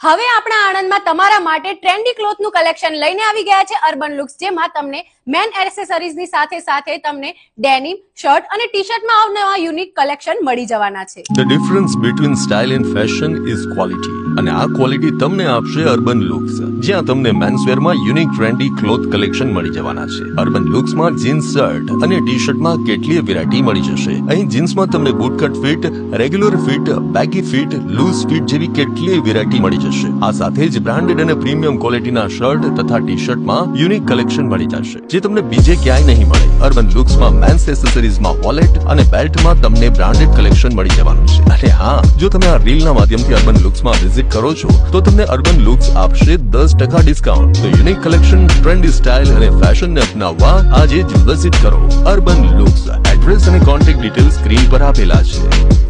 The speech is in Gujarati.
હવે આપણા આણંદમાં તમારા માટે ટ્રેન્ડી ક્લોથનું કલેક્શન લઈને આવી ગયા છે અર્બન લુક્સ, જેમાં તમને મેન એસેસરીઝની સાથે સાથે તમને ડેનિમ, શર્ટ અને ટી-શર્ટમાં અવનવા યુનિક કલેક્શન મળી જવાના છે. The difference between style and fashion is quality. અને આ ક્વોલિટી તમને આપશે અર્બન લુક્સ, જ્યાં તમને મેન્સવેરમાં યુનિક ટ્રેન્ડી ક્લોથ કલેક્શન મળી જવાના છે. અર્બન લુક્સમાં જીન્સ, શર્ટ અને ટી-શર્ટમાં કેટલીય વેરાયટી મળી જશે. અહીં જીન્સમાં તમને bootcut fit, regular fit, baggy fit, loose fit જેવી કેટલીય વેરાયટી મળી જશે. આ સાથે જ બ્રાન્ડેડ અને પ્રીમિયમ ક્વોલિટીના શર્ટ તથા ટી-શર્ટમાં યુનિક કલેક્શન મળી જશે, જે તમને બીજે ક્યાંય નહીં મળે. અર્બન લુક્સમાં મેન્સ એસેસરીઝમાં વોલેટ અને બેલ્ટમાં તમને બ્રાન્ડેડ કલેક્શન મળી જવાનું છે. અને હા, જો તમે આ રીલના માધ્યમથી અર્બન લુક્સમાં વિઝિટ કરો છો તો તમને અર્બન લુક્સ આપશે 10% ડિસ્કાઉન્ટ. તો યુનિક કલેક્શન, ટ્રેન્ડી સ્ટાઇલ અને ફેશનને અપનાવવા આજે જ વિઝિટ કરો અર્બન લુક્સ. એડ્રેસ અને કોન્ટેક્ટ ડિટેલ્સ સ્ક્રીન પર આપેલા છે.